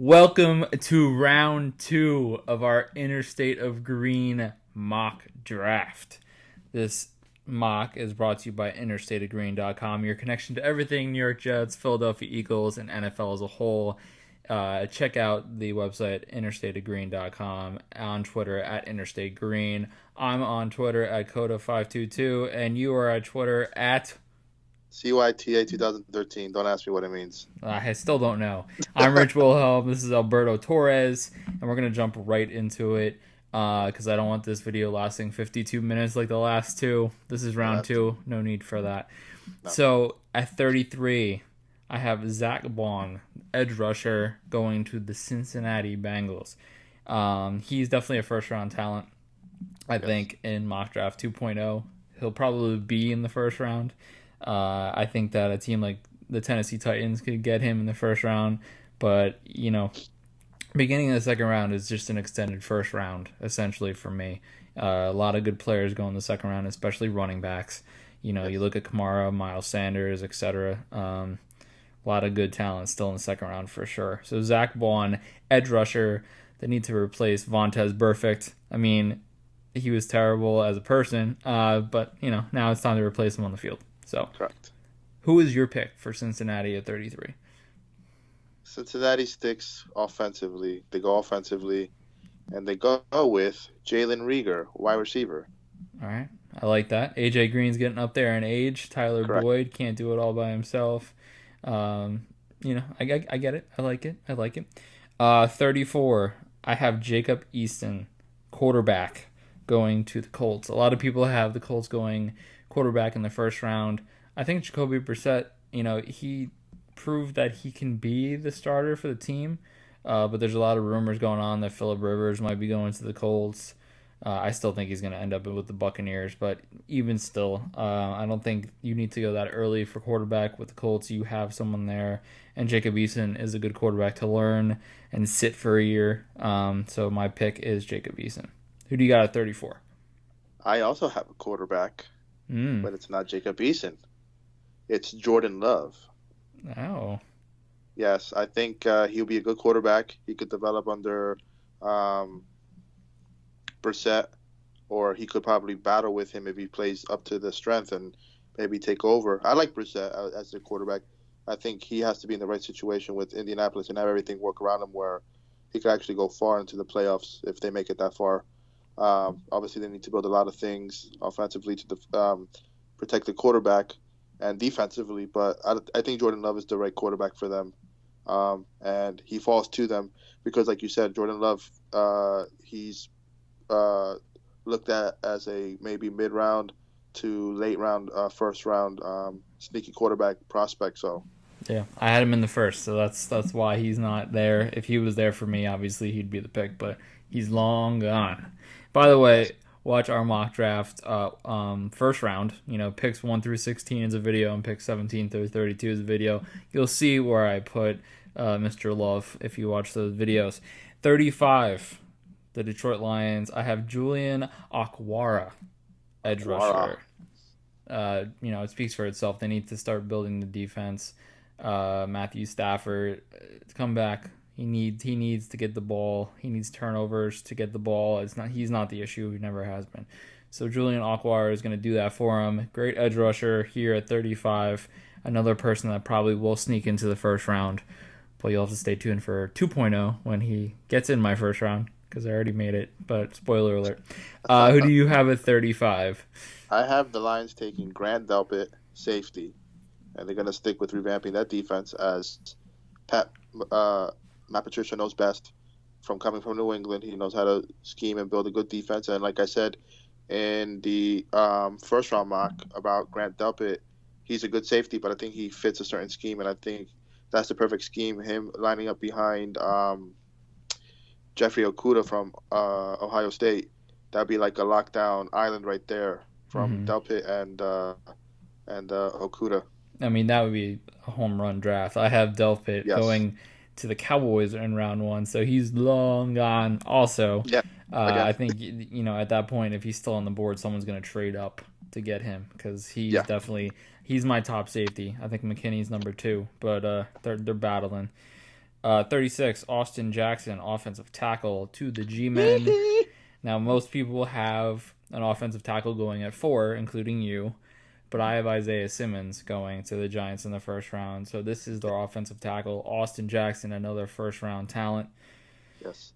Welcome to round two of our Interstate of Green mock draft. This mock is brought to you by interstateofgreen.com, your connection to everything New York Jets, Philadelphia Eagles, and NFL as a whole. Check out the website interstateofgreen.com, on Twitter at interstategreen. I'm on Twitter at Coda522, and you are at Twitter at CYTA 2013. Don't ask me what it means. I still don't know. I'm Rich Wilhelm. This is Alberto Torres, and we're going to jump right into it because I don't want this video lasting 52 minutes like the last two. This is round two. No need for that. No. So at 33, I have Zach Bond, edge rusher, going to the Cincinnati Bengals. He's definitely a first-round talent, I think, in mock draft 2.0. He'll probably be in the first round. I think that a team like the Tennessee Titans could get him in the first round, but, beginning of the second round is just an extended first round, essentially, for me. A lot of good players go in the second round, especially running backs. You look at Kamara, Miles Sanders, etc. A lot of good talent still in the second round for sure. So Zach Bond, edge rusher, they need to replace Vontaze Burfict. I mean, he was terrible as a person, but, now it's time to replace him on the field. So, correct. Who is your pick for Cincinnati at 33? Cincinnati sticks offensively. They go offensively, and they go with Jalen Reagor, wide receiver. All right. I like that. A.J. Green's getting up there in age. Tyler Correct. Boyd can't do it all by himself. I get it. I like it. 34, I have Jacob Eason, quarterback, going to the Colts. A lot of people have the Colts going quarterback in the first round. I think Jacoby Brissett, he proved that he can be the starter for the team, but there's a lot of rumors going on that Phillip Rivers might be going to the Colts. I still think he's going to end up with the Buccaneers, but even still, I don't think you need to go that early for quarterback with the Colts. You have someone there, and Jacob Eason is a good quarterback to learn and sit for a year. So my pick is Jacob Eason. Who do you got at 34? I also have a quarterback. But it's not Jacob Eason. It's Jordan Love. Oh. Yes, I think he'll be a good quarterback. He could develop under Brissett, or he could probably battle with him if he plays up to the strength and maybe take over. I like Brissett as the quarterback. I think he has to be in the right situation with Indianapolis and have everything work around him where he could actually go far into the playoffs if they make it that far. Obviously, they need to build a lot of things offensively to protect the quarterback and defensively, but I think Jordan Love is the right quarterback for them, and he falls to them because, like you said, Jordan Love, he's looked at as a maybe mid-round to late-round, first-round sneaky quarterback prospect. So. Yeah, I had him in the first, so that's why he's not there. If he was there for me, obviously he'd be the pick, but he's long gone. By the way, watch our mock draft first round. Picks 1 through 16 is a video, and picks 17 through 32 is a video. You'll see where I put Mr. Love if you watch those videos. 35, the Detroit Lions. I have Julian Okwara, edge rusher. It speaks for itself. They need to start building the defense. Matthew Stafford to come back. He needs to get the ball. He needs turnovers to get the ball. He's not the issue. He never has been. So Julian Okwara is going to do that for him. Great edge rusher here at 35. Another person that probably will sneak into the first round. But you'll have to stay tuned for 2.0 when he gets in my first round because I already made it. But spoiler alert. Who do you have at 35? I have the Lions taking Grant Delpit, safety. And they're going to stick with revamping that defense as Matt Patricia knows best from coming from New England. He knows how to scheme and build a good defense. And like I said in the first round mock about Grant Delpit, he's a good safety, but I think he fits a certain scheme. And I think that's the perfect scheme, him lining up behind Jeffrey Okudah from Ohio State. That'd be like a lockdown island right there from Delpit and Okudah. I mean, that would be a home run draft. I have Delpit going to the Cowboys in round 1, so he's long gone. Also, I think at that point, if he's still on the board, someone's going to trade up to get him because he's my top safety. I think McKinney's number 2, but they're battling. 36, Austin Jackson, offensive tackle to the G-Men. Now, most people have an offensive tackle going at 4, including you, but I have Isaiah Simmons going to the Giants in the first round. So this is their offensive tackle. Austin Jackson, another first-round talent. Yes.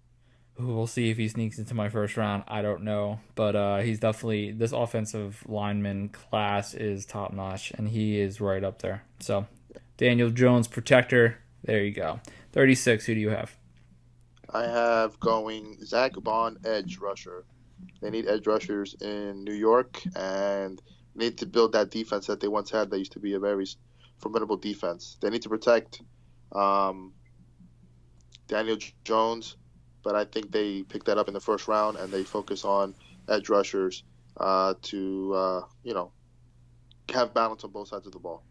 We'll see if he sneaks into my first round. I don't know. But he's definitely, this offensive lineman class is top notch, and he is right up there. So, Daniel Jones, protector. There you go. 36, who do you have? I have going Zach Bond, edge rusher. They need edge rushers in New York and need to build that defense that they once had that used to be a very formidable defense. They need to protect Daniel Jones, but I think they picked that up in the first round and they focus on edge rushers to have balance on both sides of the ball.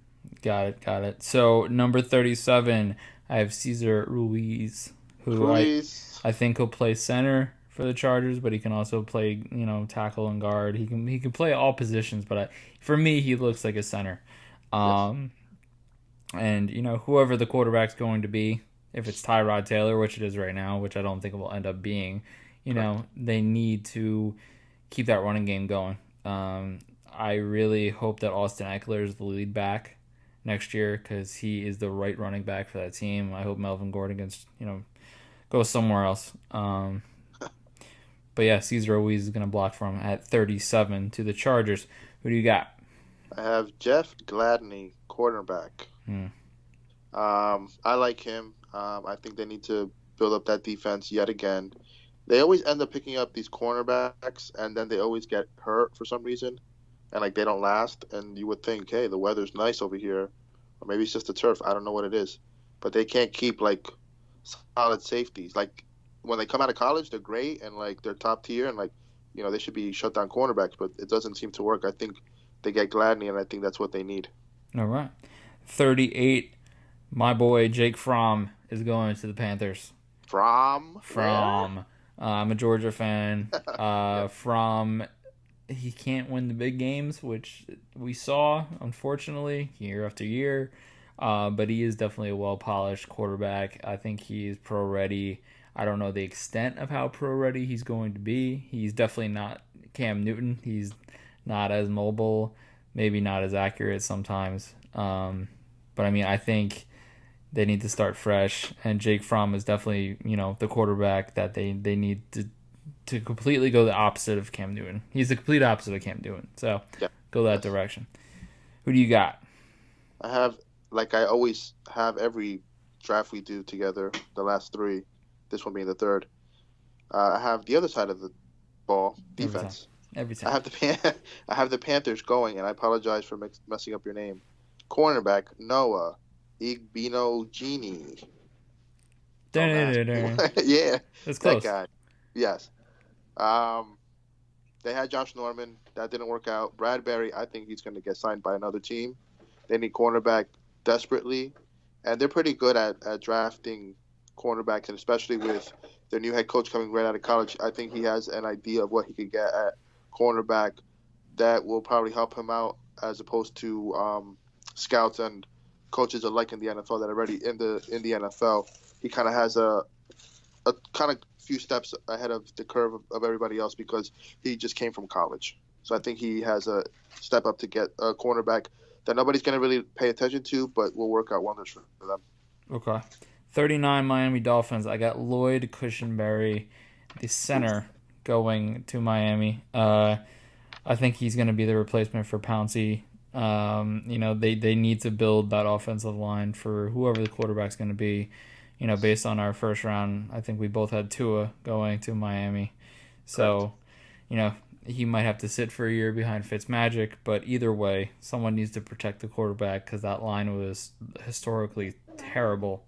Got it. So, number 37, I have Cesar Ruiz, who I think he'll play center for the Chargers, but he can also play, tackle and guard. He can play all positions, but for me, he looks like a center. And whoever the quarterback's going to be, if it's Tyrod Taylor, which it is right now, which I don't think it will end up being, they need to keep that running game going. I really hope that Austin Eckler is the lead back next year because he is the right running back for that team. I hope Melvin Gordon goes somewhere else. But yeah, Cesar Ruiz is going to block for him at 37 to the Chargers. Who do you got? I have Jeff Gladney, cornerback. I like him. I think they need to build up that defense yet again. They always end up picking up these cornerbacks, and then they always get hurt for some reason, and they don't last. And you would think, hey, the weather's nice over here, or maybe it's just the turf. I don't know what it is, but they can't keep solid safeties. When they come out of college, they're great and they're top tier, and they should be shut down cornerbacks, but it doesn't seem to work. I think they get Gladney, and I think that's what they need. All right, 38. My boy Jake Fromm is going to the Panthers. Fromm. I'm a Georgia fan. Yeah. Fromm, he can't win the big games, which we saw, unfortunately, year after year. But he is definitely a well-polished quarterback. I think he's pro-ready. I don't know the extent of how pro-ready he's going to be. He's definitely not Cam Newton. He's not as mobile, maybe not as accurate sometimes. But I think they need to start fresh, and Jake Fromm is definitely, the quarterback that they need to completely go the opposite of Cam Newton. He's the complete opposite of Cam Newton, so go that direction. Who do you got? I have, I always have every draft we do together, the last 3, this one being the 3rd. I have the other side of the ball, defense. Every time. I have the Panthers going, and I apologize for messing up your name. Cornerback, Noah Igbinoghene. Yeah, that's close. That guy. Yes. They had Josh Norman. That didn't work out. Bradbury, I think he's going to get signed by another team. They need cornerback desperately, and they're pretty good at drafting cornerbacks, and especially with their new head coach coming right out of college, I think he has an idea of what he could get at cornerback that will probably help him out as opposed to scouts and coaches alike in the NFL that are already in the NFL. He kind of has a kind of few steps ahead of the curve of everybody else because he just came from college. So I think he has a step up to get a cornerback that nobody's going to really pay attention to, but will work out wonders for them. Okay. 39 Miami Dolphins. I got Lloyd Cushenberry, the center, going to Miami. I think he's going to be the replacement for Pouncey. They need to build that offensive line for whoever the quarterback's going to be. Based on our first round, I think we both had Tua going to Miami. So, he might have to sit for a year behind Fitzmagic, but either way, someone needs to protect the quarterback because that line was historically terrible.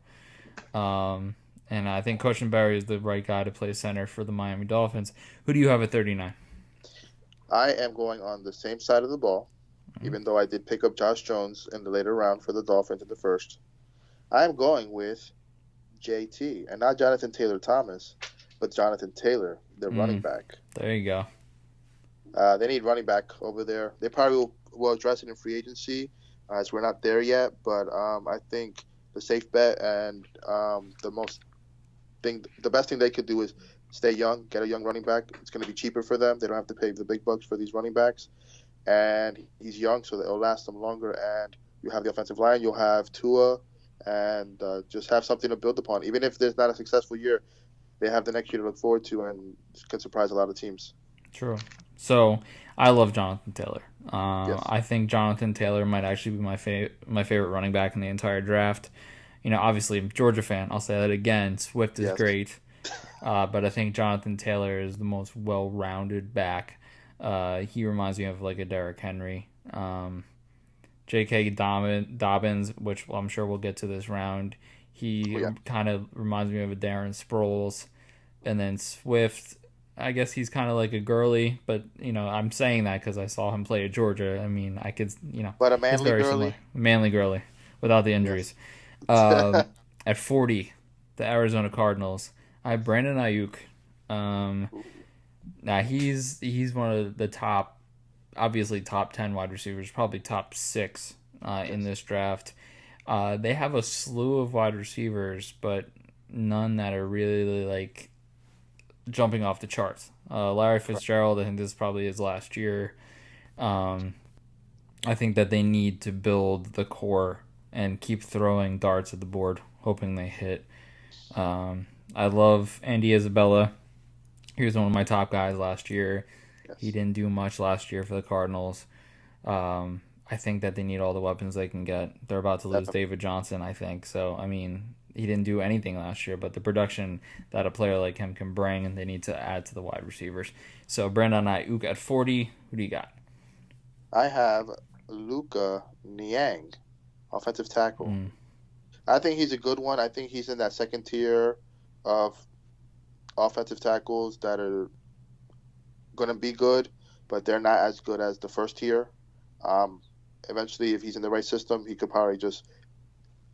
And I think Cushenberry is the right guy to play center for the Miami Dolphins. Who do you have at 39? I am going on the same side of the ball, even though I did pick up Josh Jones in the later round for the Dolphins in the first. I am going with JT, and not Jonathan Taylor-Thomas, but Jonathan Taylor, their running back. There you go. They need running back over there. They probably will address it in free agency, as we're not there yet, but I think the safe bet, and the best thing they could do is stay young, get a young running back. It's going to be cheaper for them. They don't have to pay the big bucks for these running backs, and he's young, so it'll last them longer. And you have the offensive line, you'll have Tua, and just have something to build upon. Even if there's not a successful year, they have the next year to look forward to, and could surprise a lot of teams. True. So I love Jonathan Taylor. Yes. I think Jonathan Taylor might actually be my favorite running back in the entire draft. Obviously, I'm a Georgia fan. I'll say that again. Swift is great. But I think Jonathan Taylor is the most well-rounded back. He reminds me of like a Derrick Henry. J.K. Dobbins, which I'm sure we'll get to this round. He kind of reminds me of a Darren Sproles. And then Swift, I guess he's kind of like a Gurley, but, I'm saying that because I saw him play at Georgia. I mean, I could, But a manly Gurley? Manly Gurley, without the injuries. Yes. At 40, the Arizona Cardinals, I have Brandon Ayuk. Now, he's one of the top, obviously top 10 wide receivers, probably top 6 in this draft. They have a slew of wide receivers, but none that are really like jumping off the charts. Larry Fitzgerald, I think this is probably his last year. I think that they need to build the core and keep throwing darts at the board, hoping they hit. I love Andy Isabella. He was one of my top guys last year. Yes. He didn't do much last year for the Cardinals. I think that they need all the weapons they can get. They're about to lose David Johnson, I think. So, I mean, he didn't do anything last year, but the production that a player like him can bring, and they need to add to the wide receivers. So, Brandon Ayuk at 40. Who do you got? I have Luka Niang, offensive tackle. I think he's a good one. I think he's in that second tier of offensive tackles that are going to be good, but they're not as good as the first tier. Eventually, if he's in the right system, he could probably just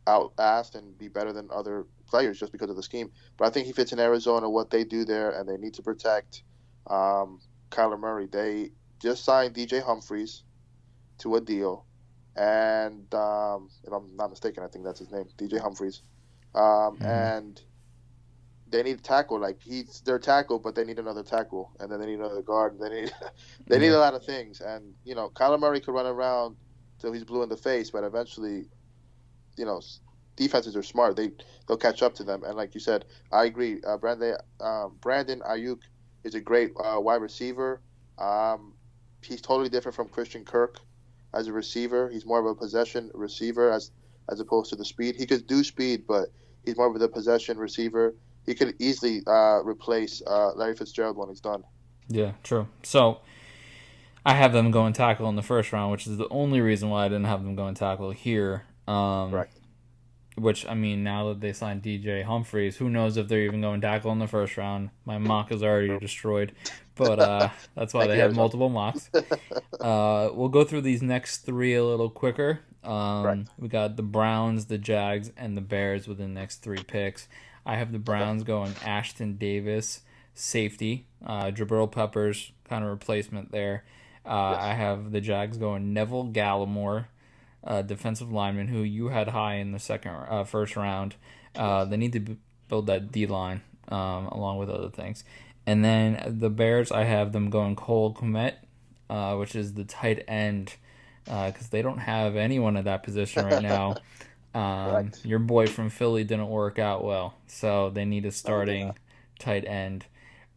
out-ask and be better than other players just because of the scheme. But I think he fits in Arizona, what they do there, and they need to protect Kyler Murray. They just signed DJ Humphries to a deal, and if I'm not mistaken, I think that's his name, DJ Humphries. And they need a tackle. Like, he's their tackle, but they need another tackle, and then they need another guard. They need a lot of things. And Kyler Murray could run around till he's blue in the face, but eventually, defenses are smart. They'll catch up to them. And like you said, I agree. Brandon Ayuk is a great wide receiver. He's totally different from Christian Kirk as a receiver. He's more of a possession receiver as opposed to the speed. He could do speed, but he's more of a possession receiver. He could easily replace Larry Fitzgerald when he's done. Yeah, true. So I have them going tackle in the first round, which is the only reason why I didn't have them going tackle here. Right. Which, I mean, now that they signed DJ Humphries, who knows if they're even going tackle in the first round. My mock is already destroyed, but that's why they have multiple mocks. We'll go through these next three a little quicker. We got the Browns, the Jags, and the Bears with the next 3 picks. I have the Browns going Ashton Davis, safety. Jabril Peppers, kind of replacement there. I have the Jags going Neville Gallimore, defensive lineman, who you had high in the first round. They need to build that D-line along with other things. And then the Bears, I have them going Cole Kmet, which is the tight end, because they don't have anyone at that position right now. Your boy from Philly didn't work out well, so they need a starting tight end.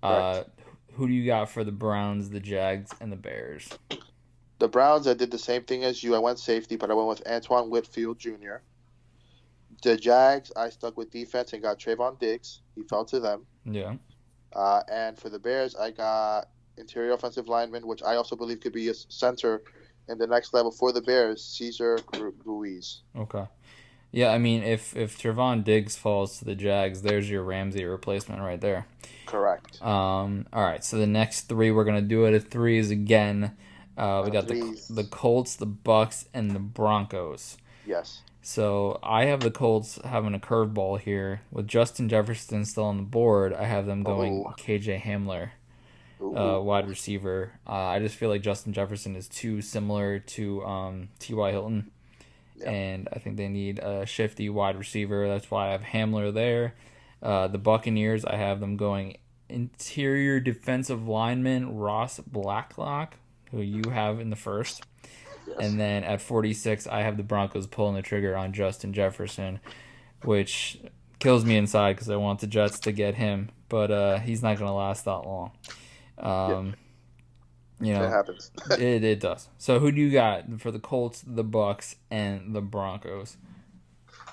Who do you got for the Browns, the Jags, and the Bears? The Browns, I did the same thing as you. I went safety, but I went with Antoine Whitfield Jr. The Jags, I stuck with defense and got Trayvon Diggs. He fell to them. Yeah. And for the Bears, I got interior offensive lineman, which I also believe could be a center in the next level for the Bears, Cesar Ruiz. Okay. Yeah, I mean, if Trayvon Diggs falls to the Jags, there's your Ramsey replacement right there. Correct. All right, so the next 3, we're going to do it at 3s again. We got the Colts, the Bucks, and the Broncos. Yes. So I have the Colts having a curveball here. With Justin Jefferson still on the board, I have them going KJ Hamler, wide receiver. I just feel like Justin Jefferson is too similar to T.Y. Hilton Yeah. and I think they need a shifty wide receiver. That's why I have Hamler there. The Buccaneers, I have them going interior defensive lineman Ross Blacklock, who you have in the first. Yes. And then at 46, I have the Broncos pulling the trigger on Justin Jefferson, which kills me inside because I want the Jets to get him, but he's not going to last that long. Yeah. You It know, happens. it does. So who do you got for the Colts, the Bucks, and the Broncos?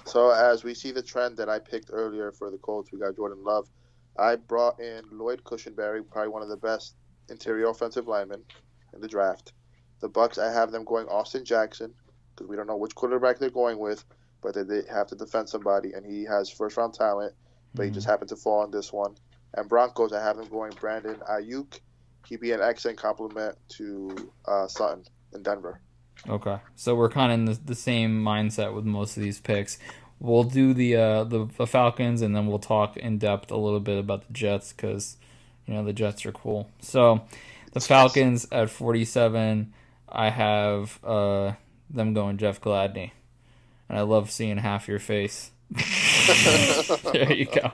So as we see the trend that I picked earlier for the Colts, we got Jordan Love. I brought in Lloyd Cushenberry, probably one of the best interior offensive linemen in the draft. The Bucks, I have them going Austin Jackson because we don't know which quarterback they're going with, but they have to defend somebody, and he has first-round talent, but he just happened to fall on this one. And Broncos, I have them going Brandon Ayuk. He'd be an excellent complement to Sutton in Denver. Okay, so we're kind of in the same mindset with most of these picks. We'll do the Falcons, and then we'll talk in depth a little bit about the Jets because the Jets are cool. So the Falcons at 47, I have them going Jeff Gladney, and I love seeing half your face. There you go.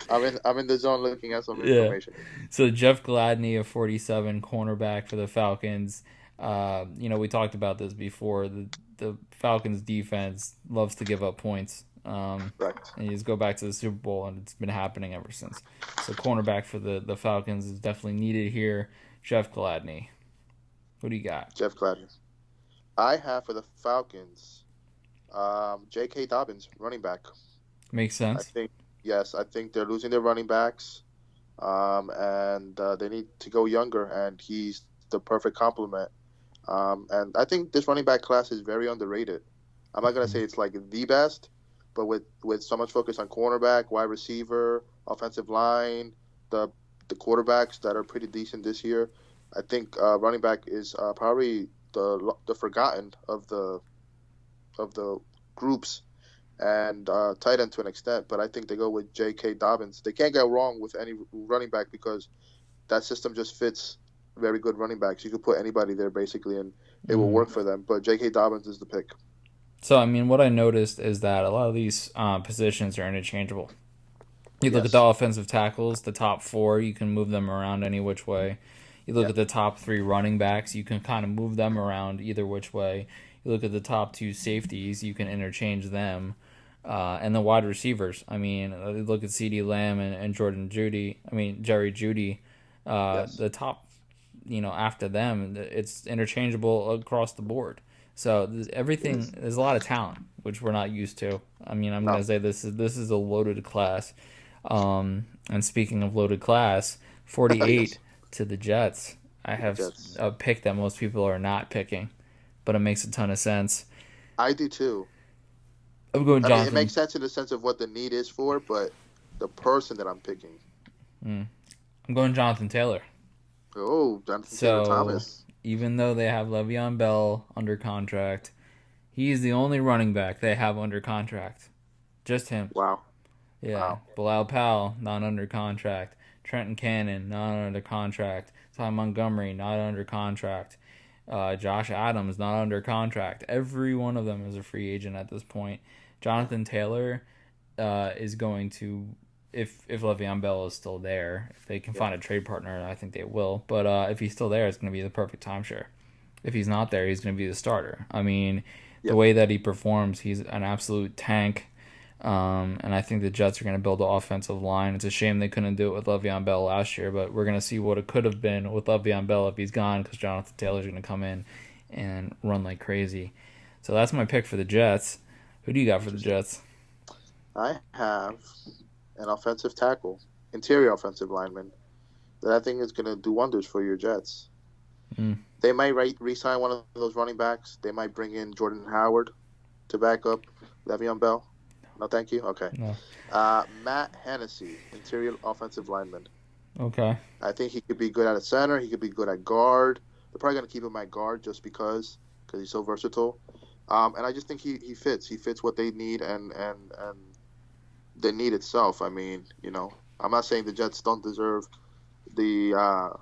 I'm in the zone looking at some information. So Jeff Gladney, a 47 cornerback for the Falcons. We talked about this before. The Falcons defense loves to give up points. Right. And you just go back to the Super Bowl, and it's been happening ever since. So cornerback for the Falcons is definitely needed here. Jeff Gladney. Who do you got? Jeff Gladney. I have for the Falcons, J.K. Dobbins, running back. Makes sense. I think they're losing their running backs, and they need to go younger, and he's the perfect complement. And I think this running back class is very underrated. I'm not going to say it's like the best, but with so much focus on cornerback, wide receiver, offensive line, the quarterbacks that are pretty decent this year, I think running back is probably the forgotten of the groups, and tight end to an extent. But I think they go with J.K. Dobbins. They can't go wrong with any running back because that system just fits very good running backs. You could put anybody there basically, and it will work for them. But J.K. Dobbins is the pick. So, I mean, what I noticed is that a lot of these positions are interchangeable. You look at the offensive tackles, the top four, you can move them around any which way. You look at the top three running backs, you can kind of move them around either which way. You look at the top two safeties, you can interchange them. And the wide receivers, I mean, look at CeeDee Lamb and Jerry Jeudy. The top, after them, it's interchangeable across the board. So there's a lot of talent, which we're not used to. I mean, I'm going to say this is a loaded class. And speaking of loaded class, 48 to the Jets. I have a pick that most people are not picking, but it makes a ton of sense. I do too. I'm going Jonathan. It makes sense in the sense of what the need is for, but the person that I'm picking. I'm going Jonathan Taylor. Oh, Jonathan Taylor Thomas. Even though they have Le'Veon Bell under contract, he's the only running back they have under contract. Just him. Wow. Yeah. Wow. Bilal Powell, not under contract. Trenton Cannon, not under contract. Ty Montgomery, not under contract. Josh Adams, not under contract. Every one of them is a free agent at this point. Jonathan Taylor is going to, if Le'Veon Bell is still there, if they can find a trade partner, I think they will. But if he's still there, it's going to be the perfect timeshare. If he's not there, he's going to be the starter. I mean, the way that he performs, he's an absolute tank. And I think the Jets are going to build the offensive line. It's a shame they couldn't do it with Le'Veon Bell last year, but we're going to see what it could have been with Le'Veon Bell if he's gone, because Jonathan Taylor's going to come in and run like crazy. So that's my pick for the Jets. Who do you got for the Jets? I have an offensive tackle, interior offensive lineman, that I think is going to do wonders for your Jets. They might re-sign one of those running backs. They might bring in Jordan Howard to back up Le'Veon Bell. No, thank you. Okay. No. Matt Hennessy, interior offensive lineman. Okay. I think he could be good at a center. He could be good at guard. They're probably going to keep him at guard just because he's so versatile. And I just think he fits. He fits what they need and the need itself. I mean, I'm not saying the Jets don't deserve the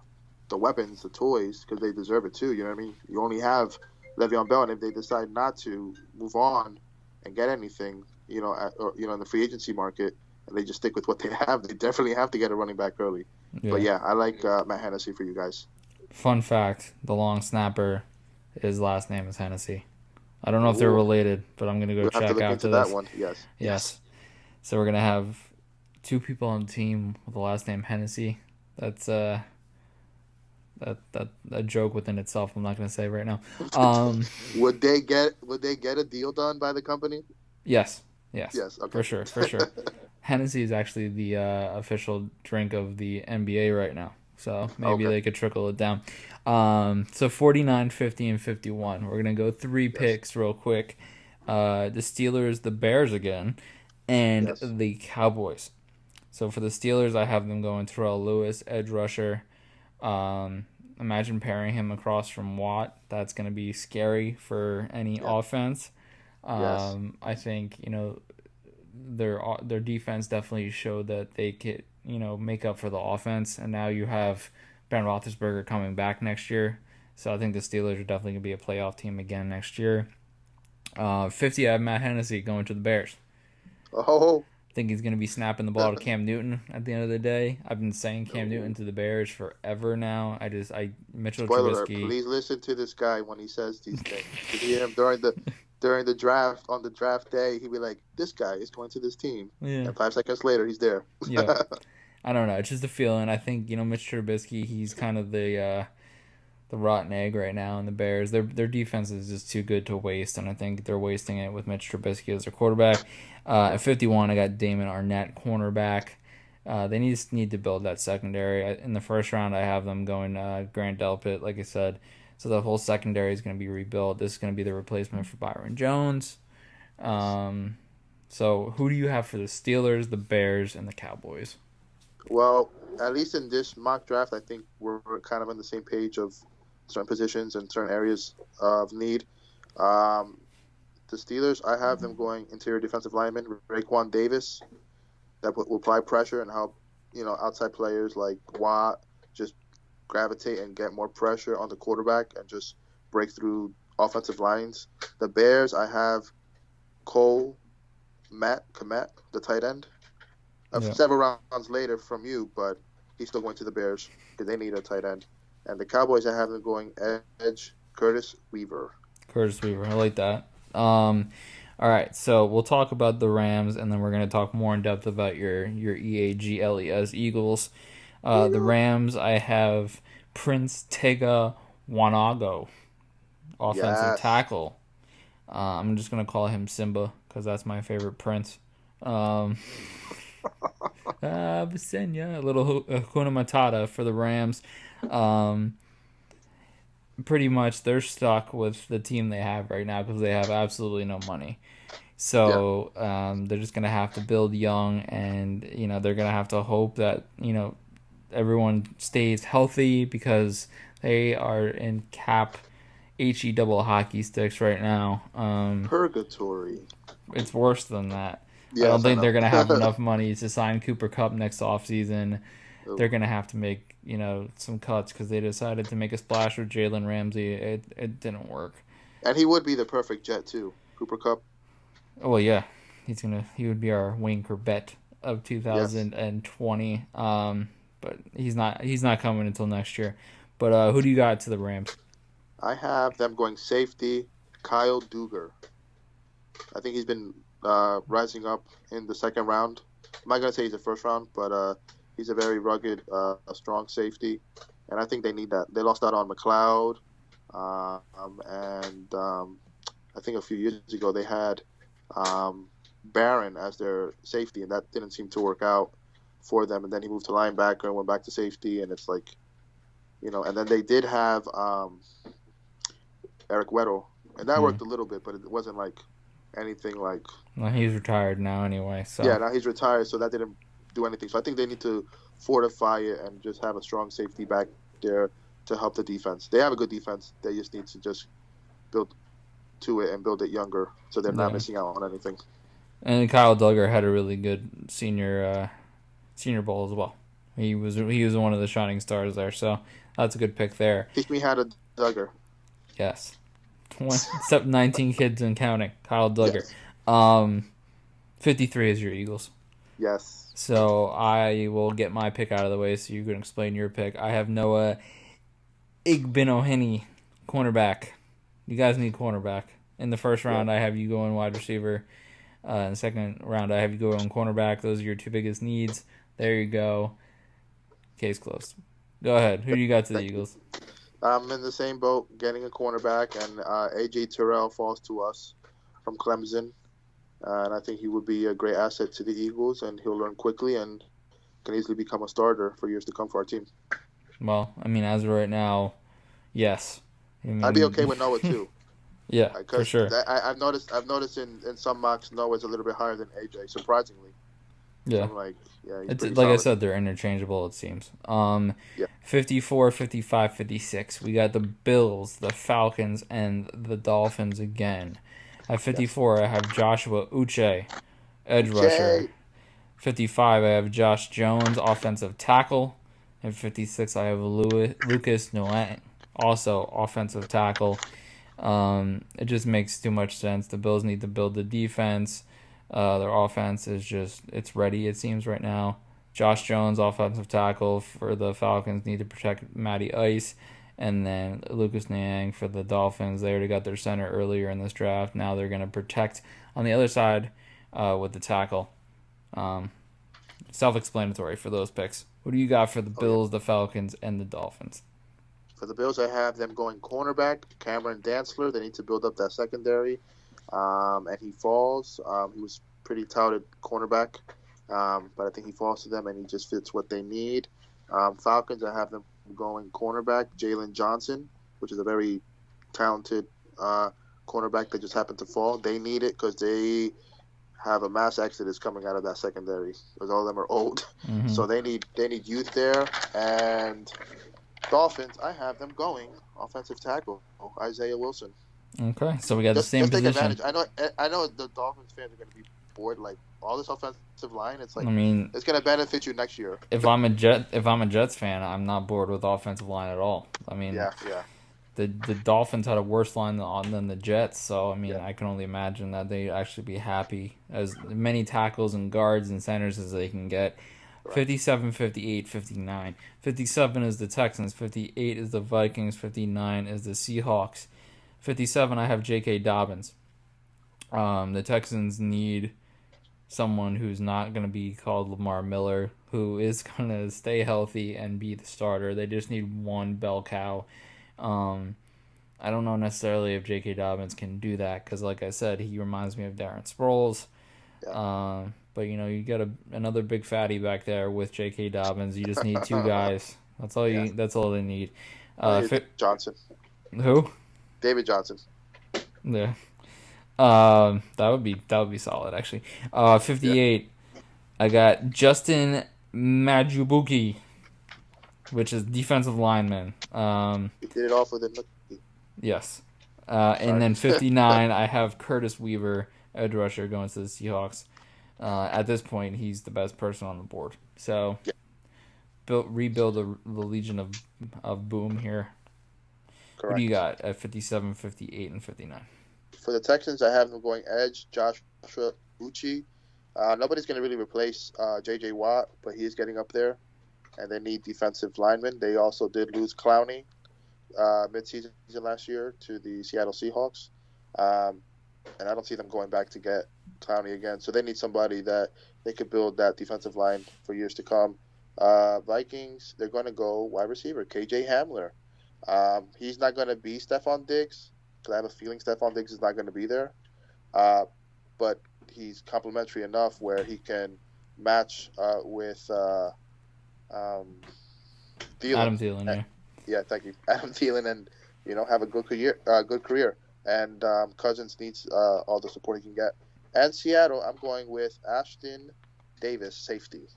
weapons, the toys, because they deserve it too. You know what I mean? You only have Le'Veon Bell, and if they decide not to move on and get anything, in the free agency market, and they just stick with what they have, they definitely have to get a running back early. But Yeah. yeah, I like Matt Hennessy for you guys. Fun fact: the long snapper, his last name is Hennessy. I don't know if they're Ooh, related, but I'm gonna go we'll have to check look into after that this. one. Yes, yes. Yes. So we're gonna have two people on the team with the last name Hennessy. That's that a joke within itself. I'm not gonna say right now. Would they get a deal done by the company? Yes, yes, Yes. Okay. for sure, for sure. Hennessy is actually the official drink of the NBA right now, so maybe Okay. they could trickle it down. So 49, 50, and 51. We're gonna go three Yes. picks real quick. The Steelers, the Bears again, and Yes. the Cowboys. So for the Steelers, I have them going Terrell Lewis, edge rusher. Imagine pairing him across from Watt. That's going to be scary for any Yeah. offense. Yes. I think their defense definitely showed that they could make up for the offense, and now you have Ben Roethlisberger coming back next year. So I think the Steelers are definitely going to be a playoff team again next year. 50, I have Matt Hennessy going to the Bears. Oh. Think he's going to be snapping the ball to Cam Newton at the end of the day. I've been saying Cam Newton to the Bears forever now. Mitchell Spoiler alert! Trubisky. Please listen to this guy when he says these things. You hear him during the draft on the draft day. He'd be like, "This guy is going to this team," Yeah. and 5 seconds later, he's there. Yep. I don't know. It's just a feeling. I think Mitch Trubisky. He's kind of the rotten egg right now in the Bears. Their defense is just too good to waste, and I think they're wasting it with Mitch Trubisky as their quarterback. At 51, I got Damon Arnett, cornerback. They just need to build that secondary. In the first round, I have them going Grant Delpit, like I said. So the whole secondary is going to be rebuilt. This is going to be the replacement for Byron Jones. So who do you have for the Steelers, the Bears, and the Cowboys? Well, at least in this mock draft, I think we're kind of on the same page of certain positions and certain areas of need. The Steelers, I have them going interior defensive lineman, Raekwon Davis, that will apply pressure and help, outside players like Watt just gravitate and get more pressure on the quarterback and just break through offensive lines. The Bears, I have Cole Kmet, the tight end. Yeah. Several rounds later from you, but he's still going to the Bears because they need a tight end. And the Cowboys, I have them going edge, Curtis Weaver. Curtis Weaver, I like that. All right, so we'll talk about the Rams, and then we're going to talk more in depth about your EAGLES Eagles. The Rams, I have Prince Tega Wanago, offensive tackle. I'm just going to call him Simba because that's my favorite Prince. Visenya, a little Hakuna Matata for the Rams. Pretty much they're stuck with the team they have right now because they have absolutely no money. So they're just going to have to build young, and they're going to have to hope that everyone stays healthy because they are in cap HE double hockey sticks right now. Purgatory. It's worse than that. Yes, I don't think know. they're going to have enough money to sign Cooper Kupp next offseason. They're going to have to make some cuts because they decided to make a splash with Jalen Ramsey. It didn't work. And he would be the perfect Jet too, Cooper Kupp. Oh, well, yeah. He would be our Wayne Corbett of 2020. Yes. But he's not coming until next year. But who do you got to the Rams? I have them going safety, Kyle Duggar. I think he's been rising up in the second round. I'm not gonna say he's the first round, but he's a very rugged, strong safety, and I think they need that. They lost out on McLeod, and I think a few years ago they had Barron as their safety, and that didn't seem to work out for them. And then he moved to linebacker and went back to safety, and it's like, and then they did have Eric Weddle, and that worked a little bit, but it wasn't like anything like. Well, he's retired now anyway. So yeah, now he's retired, so that didn't do anything. So I think they need to fortify it and just have a strong safety back there to help the defense. They have a good defense. They just need to just build to it and build it younger, so they're not missing out on anything. And Kyle Duggar had a really good senior bowl as well. He was one of the shining stars there, so that's a good pick there. Teach me how to Duggar. Yes, Except 19 kids and counting. Kyle Duggar. Yes. 53 is your Eagles. Yes. So I will get my pick out of the way so you can explain your pick. I have Noah Igbinoghene, cornerback. You guys need cornerback. In the first round, I have you going wide receiver. In the second round, I have you going cornerback. Those are your two biggest needs. There you go. Case closed. Go ahead. Who do you got to the Eagles? I'm in the same boat, getting a cornerback, and A.J. Terrell falls to us from Clemson. And I think he would be a great asset to the Eagles, and he'll learn quickly and can easily become a starter for years to come for our team. Well, I mean, as of right now, yes. I'd be okay with Noah too. Yeah, for sure. I've noticed in some mocks Noah's a little bit higher than AJ, surprisingly. Yeah. So I'm like, yeah, he's it's pretty like solid. I said, they're interchangeable, it seems. Yeah. 54, 55, 56. We got the Bills, the Falcons, and the Dolphins again. At 54, I have Joshua Uche, edge rusher. 55, I have Josh Jones, offensive tackle. At 56, I have Lucas Nolan, also offensive tackle. It just makes too much sense. The Bills need to build the defense. Their offense is just, it's ready, it seems, right now. Josh Jones, offensive tackle for the Falcons, need to protect Matty Ice. And then Lucas Niang for the Dolphins. They already got their center earlier in this draft. Now they're going to protect on the other side with the tackle. Self-explanatory for those picks. What do you got for the Bills, the Falcons, and the Dolphins? For the Bills, I have them going cornerback, Cameron Dantzler. They need to build up that secondary. And he falls. He was pretty touted cornerback. But I think he falls to them, and he just fits what they need. Falcons, I have them going cornerback, Jalen Johnson, which is a very talented cornerback that just happened to fall. They need it because they have a mass exodus coming out of that secondary because all of them are old. Mm-hmm. So they need youth there. And Dolphins, I have them going offensive tackle, Isaiah Wilson. Okay, so we got the same position. Take advantage. I know the Dolphins fans are going to be bored. Like all this offensive line, it's like, I mean, it's going to benefit you next year. If I'm a Jets fan, I'm not bored with offensive line at all. I mean, yeah. The Dolphins had a worse line than the Jets, so I mean, I can only imagine that they actually be happy as many tackles and guards and centers as they can get. Right. 57, 58, 59. 57 is the Texans. 58 is the Vikings. 59 is the Seahawks. 57, I have J.K. Dobbins. The Texans need someone who's not going to be called Lamar Miller, who is going to stay healthy and be the starter. They just need one bell cow. I don't know necessarily if J.K. Dobbins can do that because, like I said, he reminds me of Darren Sproles. Yeah. But, you got another big fatty back there with J.K. Dobbins. You just need two guys. That's all That's all they need. Johnson. Who? David Johnson. Yeah. That would be solid actually. 58. Yeah. I got Justin Majubuki, which is defensive lineman. He did it all for the Yes. And then 59, I have Curtis Weaver, edge rusher, going to the Seahawks. At this point, he's the best person on the board. So, rebuild the Legion of Boom here. Correct. What do you got at 57, 58, and 59? For the Texans, I have them going edge, Joshua Uche. Nobody's going to really replace J.J. Watt, but he's getting up there. And they need defensive linemen. They also did lose Clowney mid-season last year to the Seattle Seahawks. And I don't see them going back to get Clowney again. So they need somebody that they could build that defensive line for years to come. Vikings, they're going to go wide receiver, KJ Hamler. He's not going to be Stephon Diggs because I have a feeling Stephon Diggs is not going to be there. But he's complimentary enough where he can match with Thielen. Adam Thielen, yeah, thank you. Adam Thielen, and have a good career. And Cousins needs all the support he can get. And Seattle, I'm going with Ashton Davis, safety.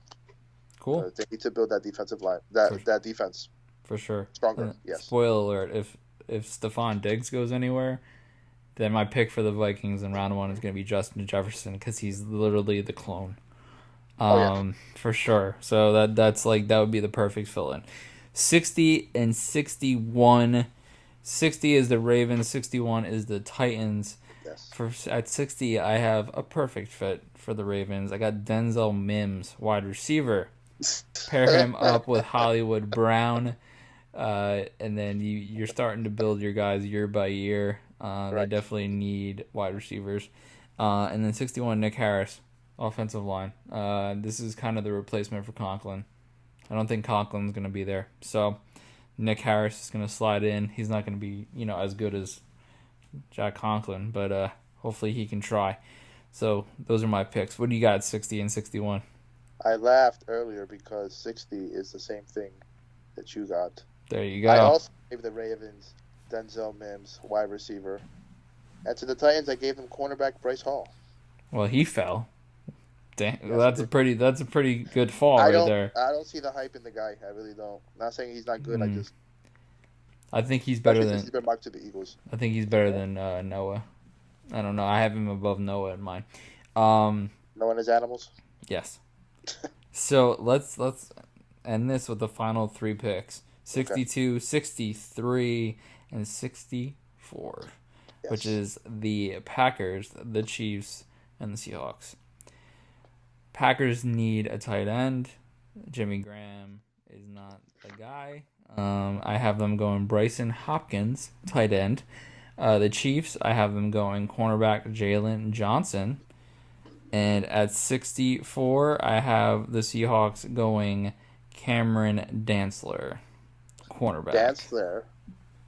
Cool. They need to build that defensive line, that defense. For sure. Stronger, yes. Spoiler alert, if Stephon Diggs goes anywhere, then my pick for the Vikings in round 1 is going to be Justin Jefferson because he's literally the clone. For sure. So that would be the perfect fill-in. 60 and 61, 60 is the Ravens. 61 is the Titans. Yes. At 60, I have a perfect fit for the Ravens. I got Denzel Mims, wide receiver. Pair him up with Hollywood Brown, and then you're starting to build your guys year by year. They definitely need wide receivers. And then 61, Nick Harris, offensive line. This is kind of the replacement for Conklin. I don't think Conklin's going to be there. So Nick Harris is going to slide in. He's not going to be, as good as Jack Conklin, but hopefully he can try. So those are my picks. What do you got, 60 and 61? I laughed earlier because 60 is the same thing that you got. There you go. I also gave the Ravens Denzel Mims, wide receiver. And to the Titans, I gave them cornerback Bryce Hall. Well, he fell. Dang, well, that's a pretty good fall there. I don't see the hype in the guy. I really don't. Not saying he's not good. I think he's better than. He's been marked to the Eagles. I think he's better than Noah. I don't know. I have him above Noah in mine. Noah and his animals. Yes. So let's end this with the final three picks: 62, 63, and 64, which is the Packers, the Chiefs, and the Seahawks. Packers need a tight end. Jimmy Graham is not the guy. I have them going Bryson Hopkins, tight end. The Chiefs, I have them going cornerback Jalen Johnson. And at 64, I have the Seahawks going Cameron Dantzler, cornerback. Dantzler?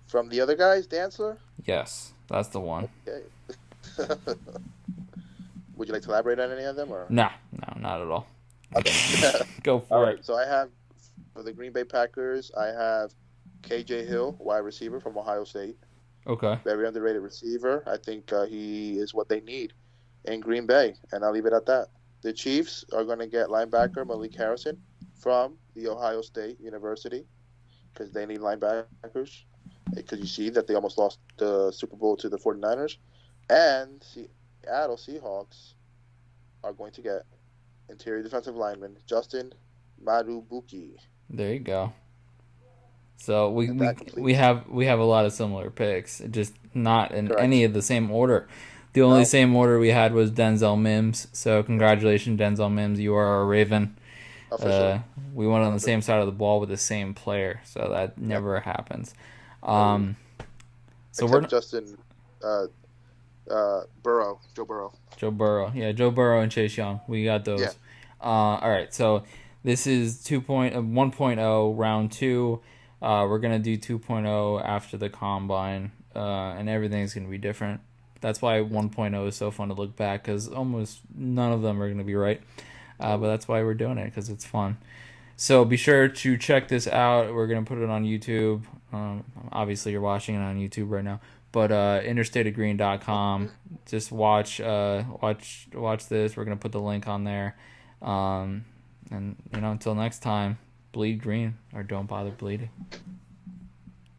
From the other guys, Dantzler? Yes, that's the one. Okay. Would you like to elaborate on any of them? Or? No, not at all. Okay. Go for all it. Right, so I have, for the Green Bay Packers, I have KJ Hill, wide receiver from Ohio State. Okay. Very underrated receiver. I think he is what they need in Green Bay, and I'll leave it at that. The Chiefs are going to get linebacker Malik Harrison from the Ohio State University because they need linebackers, because you see that they almost lost the Super Bowl to the 49ers. And Seattle Seahawks are going to get interior defensive lineman Justin Madubuike. There you go. So we have a lot of similar picks, just not in any of the same order. The only same order we had was Denzel Mims. So congratulations, Denzel Mims. You are our Raven. We went on the same side of the ball with the same player, so that never happens. So except Justin Burrow, Joe Burrow. Joe Burrow and Chase Young. We got those. Yeah. All right, so this is 1.0 round 2. We're gonna do 2.0 after the combine, and everything's gonna be different. That's why 1.0 is so fun to look back, because almost none of them are gonna be right. But that's why we're doing it, because it's fun. So be sure to check this out. We're gonna put it on YouTube. Obviously, you're watching it on YouTube right now. But interstateofgreen.com. Just watch this. We're gonna put the link on there. And until next time, bleed green or don't bother bleeding.